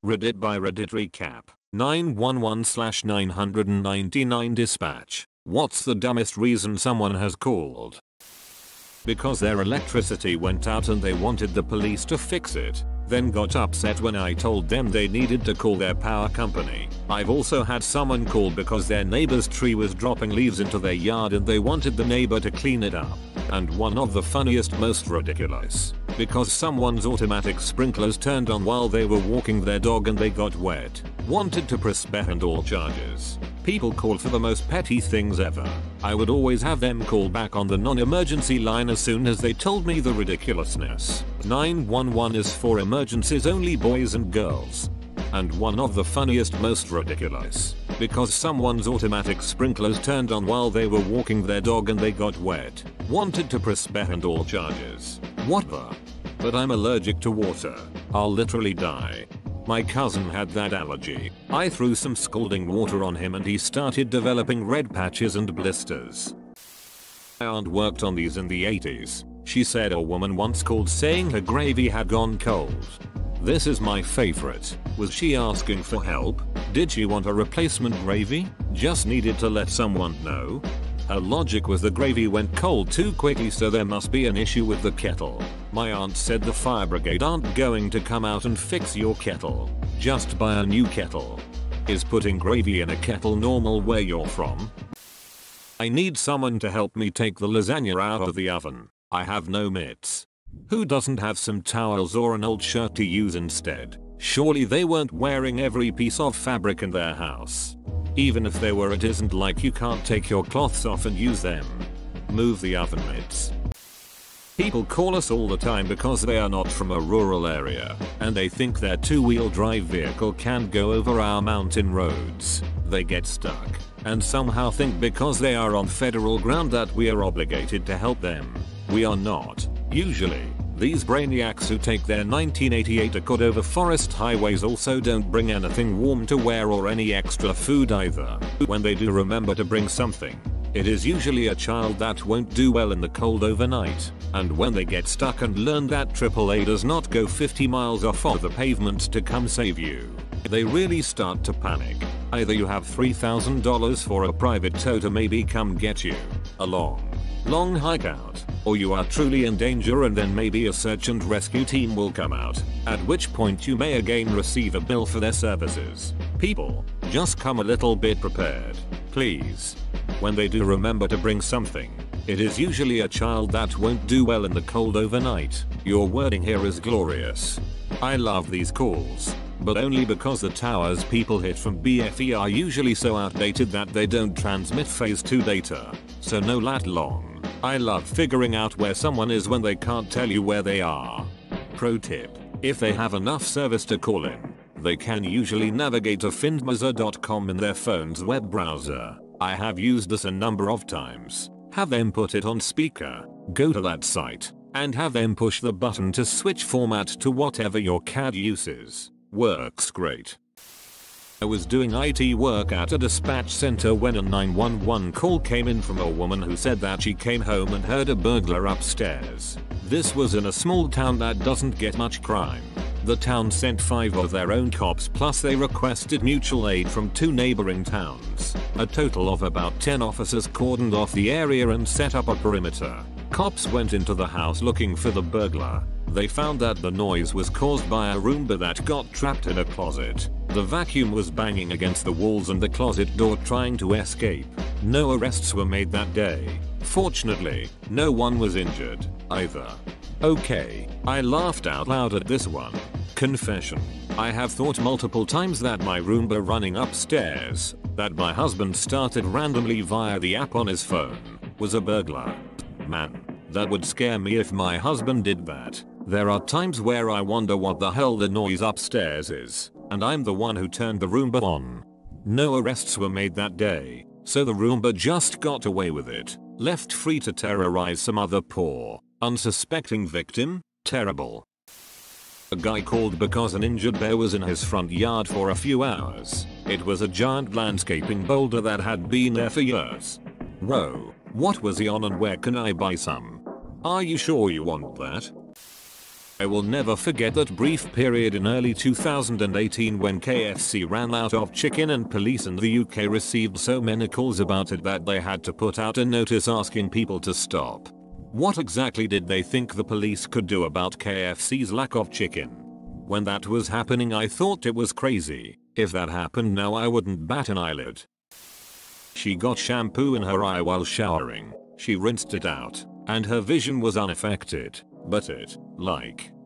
Reddit by Reddit recap. 911/999 dispatch. What's the dumbest reason someone has called? Because their electricity went out and they wanted the police to fix it, then got upset when I told them they needed to call their power company. I've also had someone call because their neighbor's tree was dropping leaves into their yard and they wanted the neighbor to clean it up. And one of the funniest, most ridiculous, because someone's automatic sprinklers turned on while they were walking their dog and they got wet. Wanted to press back and all charges. People call for the most petty things ever. I would always have them call back on the non-emergency line as soon as they told me the ridiculousness. 911 is for emergencies only, boys and girls. And one of the funniest, most ridiculous, because someone's automatic sprinklers turned on while they were walking their dog and they got wet. Wanted to press back and all charges. What the? But I'm allergic to water. I'll literally die. My cousin had that allergy. I threw some scalding water on him and he started developing red patches and blisters. My aunt worked on these in the 80s. She said a woman once called saying her gravy had gone cold. This is my favorite. Was she asking for help? Did she want a replacement gravy? Just needed to let someone know? Her logic was the gravy went cold too quickly, so there must be an issue with the kettle. My aunt said the fire brigade aren't going to come out and fix your kettle. Just buy a new kettle. Is putting gravy in a kettle normal where you're from? I need someone to help me take the lasagna out of the oven. I have no mitts. Who doesn't have some towels or an old shirt to use instead? Surely they weren't wearing every piece of fabric in their house. Even if they were, it isn't like you can't take your cloths off and use them. Move the oven mitts. People call us all the time because they are not from a rural area and they think their two-wheel drive vehicle can't go over our mountain roads. They get stuck and somehow think because they are on federal ground that we are obligated to help them. We are not. Usually, these brainiacs who take their 1988 Accord over forest highways also don't bring anything warm to wear or any extra food either. When they do remember to bring something, it is usually a child that won't do well in the cold overnight. And when they get stuck and learn that AAA does not go 50 miles off of the pavement to come save you, they really start to panic. Either you have $3,000 for a private tow to maybe come get you, a long hike out, or you are truly in danger and then maybe a search and rescue team will come out, at which point you may again receive a bill for their services. People, just come a little bit prepared, please. When they do remember to bring something, it is usually a child that won't do well in the cold overnight. Your wording here is glorious. I love these calls, but only because the towers people hit from BFE are usually so outdated that they don't transmit phase 2 data, so no lat long. I love figuring out where someone is when they can't tell you where they are. Pro tip: if they have enough service to call in, they can usually navigate to findmazer.com in their phone's web browser. I have used this a number of times. Have them put it on speaker, go to that site, and have them push the button to switch format to whatever your CAD uses. Works great. I was doing IT work at a dispatch center when a 911 call came in from a woman who said that she came home and heard a burglar upstairs. This was in a small town that doesn't get much crime. The town sent 5 of their own cops plus they requested mutual aid from 2 neighboring towns. A total of about 10 officers cordoned off the area and set up a perimeter. Cops went into the house looking for the burglar. They found that the noise was caused by a Roomba that got trapped in a closet. The vacuum was banging against the walls and the closet door trying to escape. No arrests were made that day. Fortunately, no one was injured either. Okay, I laughed out loud at this one. Confession: I have thought multiple times that my Roomba running upstairs, that my husband started randomly via the app on his phone, was a burglar. Man, that would scare me if my husband did that. There are times where I wonder what the hell the noise upstairs is, and I'm the one who turned the Roomba on. No arrests were made that day, so the Roomba just got away with it, left free to terrorize some other poor, unsuspecting victim. Terrible. A guy called because an injured bear was in his front yard for a few hours. It was a giant landscaping boulder that had been there for years. Whoa, what was he on and where can I buy some? Are you sure you want that? I will never forget that brief period in early 2018 when KFC ran out of chicken and police in the UK received so many calls about it that they had to put out a notice asking people to stop. What exactly did they think the police could do about KFC's lack of chicken? When that was happening I thought it was crazy. If that happened now I wouldn't bat an eyelid. She got shampoo in her eye while showering. She rinsed it out, and her vision was unaffected. But it,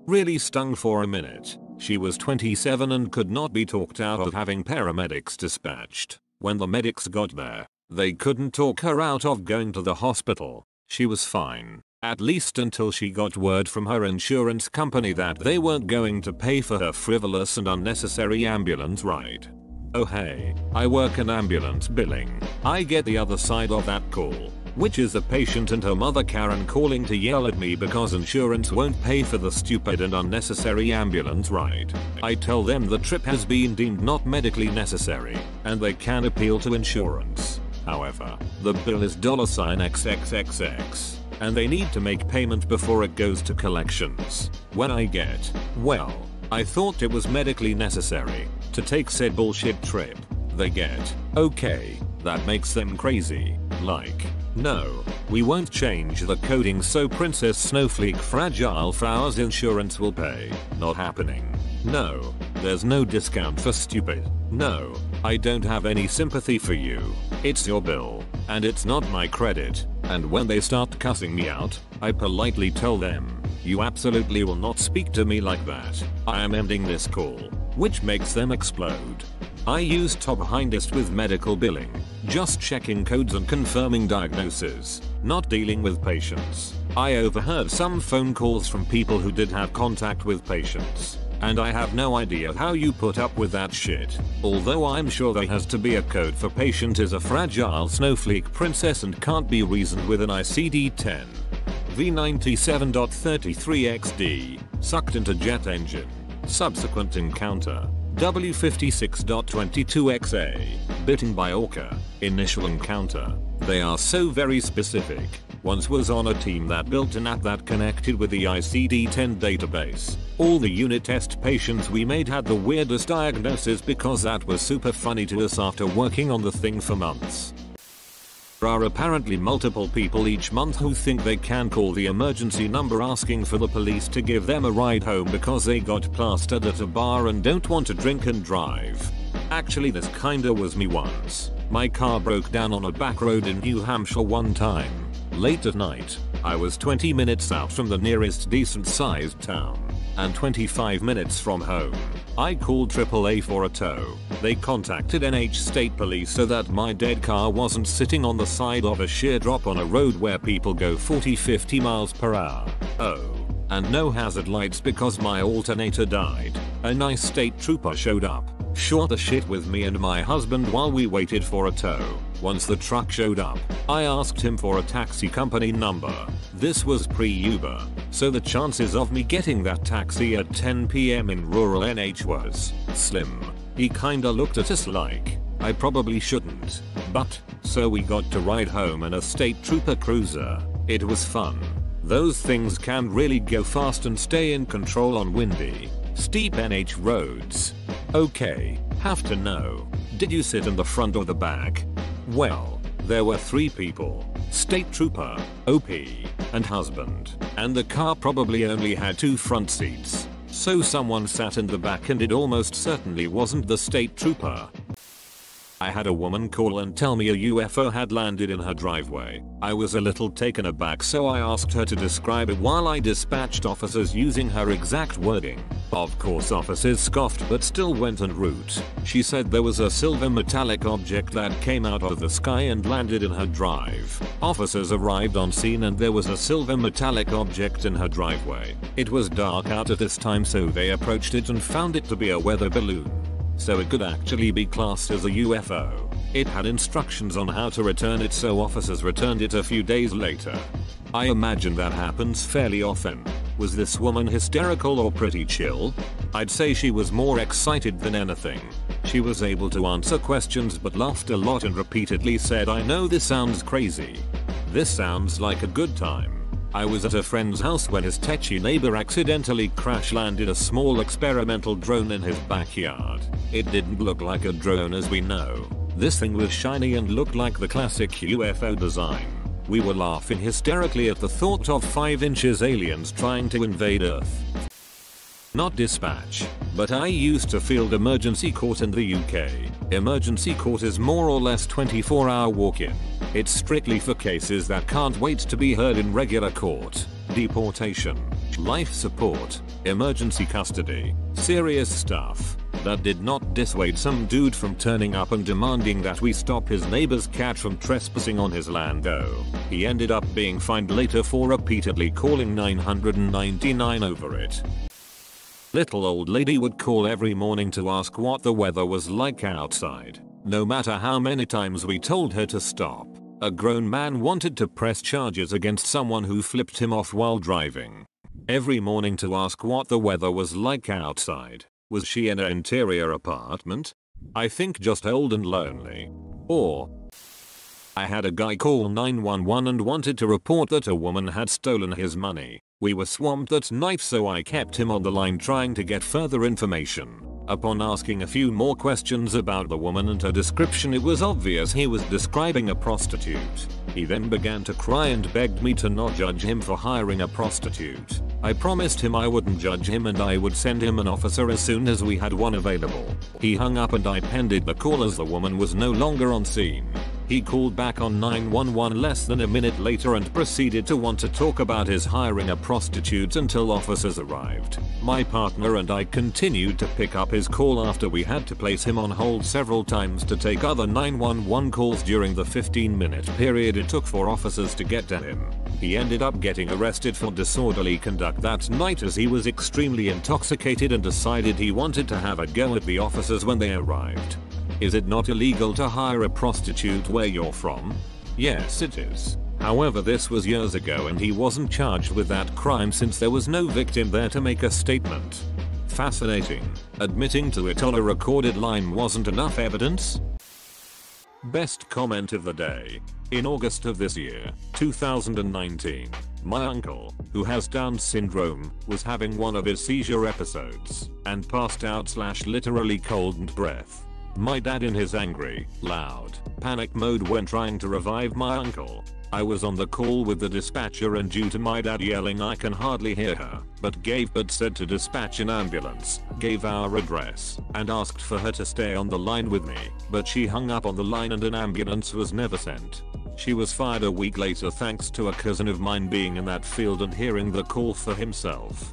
really stung for a minute. She was 27 and could not be talked out of having paramedics dispatched. When the medics got there, they couldn't talk her out of going to the hospital. She was fine, at least until she got word from her insurance company that they weren't going to pay for her frivolous and unnecessary ambulance ride. Oh hey, I work in ambulance billing. I get the other side of that call, which is a patient and her mother Karen calling to yell at me because insurance won't pay for the stupid and unnecessary ambulance ride. I tell them the trip has been deemed not medically necessary, and they can appeal to insurance. However, the bill is $XXXX, and they need to make payment before it goes to collections. When I get, well, I thought it was medically necessary to take said bullshit trip, they get, okay, that makes them crazy, no, we won't change the coding so Princess Snowflake Fragile Flowers insurance will pay. Not happening. No, there's no discount for stupid. No, I don't have any sympathy for you. It's your bill, and it's not my credit. And when they start cussing me out, I politely tell them, you absolutely will not speak to me like that. I am ending this call, which makes them explode. I use top hindest with medical billing, just checking codes and confirming diagnoses, not dealing with patients. I overheard some phone calls from people who did have contact with patients, and I have no idea how you put up with that shit. Although I'm sure there has to be a code for patient is a fragile snowflake princess and can't be reasoned with an ICD-10. V97.33XD, sucked into jet engine. Subsequent encounter. W56.22XA, bitten by orca. Initial encounter. They are so very specific. Once was on a team that built an app that connected with the ICD-10 database. All the unit test patients we made had the weirdest diagnosis because that was super funny to us after working on the thing for months. There are apparently multiple people each month who think they can call the emergency number asking for the police to give them a ride home because they got plastered at a bar and don't want to drink and drive. Actually this kinda was me once. My car broke down on a back road in New Hampshire one time. Late at night, I was 20 minutes out from the nearest decent sized town, and 25 minutes from home. I called AAA for a tow. They contacted NH State Police so that my dead car wasn't sitting on the side of a sheer drop on a road where people go 40-50 miles per hour. Oh, and no hazard lights because my alternator died. A nice state trooper showed up, shot the shit with me and my husband while we waited for a tow. Once the truck showed up, I asked him for a taxi company number. This was pre-Uber, so the chances of me getting that taxi at 10 PM in rural NH was slim. He kinda looked at us like, I probably shouldn't, but, so we got to ride home in a state trooper cruiser. It was fun. Those things can really go fast and stay in control on windy, steep NH roads. Okay, have to know. Did you sit in the front or the back? Well, there were 3 people, state trooper, OP, and husband, and the car probably only had 2 front seats, so someone sat in the back and it almost certainly wasn't the state trooper. I had a woman call and tell me a UFO had landed in her driveway. I was a little taken aback so I asked her to describe it while I dispatched officers using her exact wording. Of course officers scoffed but still went en route. She said there was a silver metallic object that came out of the sky and landed in her drive. Officers arrived on scene and there was a silver metallic object in her driveway. It was dark out at this time so they approached it and found it to be a weather balloon. So it could actually be classed as a UFO. It had instructions on how to return it so officers returned it a few days later. I imagine that happens fairly often. Was this woman hysterical or pretty chill? I'd say she was more excited than anything. She was able to answer questions but laughed a lot and repeatedly said I know this sounds crazy. This sounds like a good time. I was at a friend's house when his techie neighbor accidentally crash landed a small experimental drone in his backyard. It didn't look like a drone as we know. This thing was shiny and looked like the classic UFO design. We were laughing hysterically at the thought of 5 inches aliens trying to invade Earth. Not dispatch, but I used to field emergency court in the UK. Emergency court is more or less 24-hour walk-in. It's strictly for cases that can't wait to be heard in regular court. Deportation, life support, emergency custody, serious stuff. That did not dissuade some dude from turning up and demanding that we stop his neighbor's cat from trespassing on his land though. He ended up being fined later for repeatedly calling 999 over it. Little old lady would call every morning to ask what the weather was like outside. No matter how many times we told her to stop, a grown man wanted to press charges against someone who flipped him off while driving. Every morning to ask what the weather was like outside. Was she in an interior apartment? I think just old and lonely. Or I had a guy call 911 and wanted to report that a woman had stolen his money. We were swamped that night, so I kept him on the line trying to get further information. Upon asking a few more questions about the woman and her description, it was obvious he was describing a prostitute. He then began to cry and begged me to not judge him for hiring a prostitute. I promised him I wouldn't judge him and I would send him an officer as soon as we had one available. He hung up and I pended the call as the woman was no longer on scene. He called back on 911 less than a minute later and proceeded to want to talk about his hiring a prostitute until officers arrived. My partner and I continued to pick up his call after we had to place him on hold several times to take other 911 calls during the 15-minute period it took for officers to get to him. He ended up getting arrested for disorderly conduct that night as he was extremely intoxicated and decided he wanted to have a go at the officers when they arrived. Is it not illegal to hire a prostitute where you're from? Yes, it is. However, this was years ago and he wasn't charged with that crime since there was no victim there to make a statement. Fascinating. Admitting to it on a recorded line wasn't enough evidence? Best comment of the day. In August of this year, 2019, my uncle, who has Down syndrome, was having one of his seizure episodes and passed out / literally cold breath. My dad, in his angry, loud, panic mode when trying to revive my uncle. I was on the call with the dispatcher and due to my dad yelling I can hardly hear her, but said to dispatch an ambulance, gave our address, and asked for her to stay on the line with me, but she hung up on the line and an ambulance was never sent. She was fired a week later thanks to a cousin of mine being in that field and hearing the call for himself.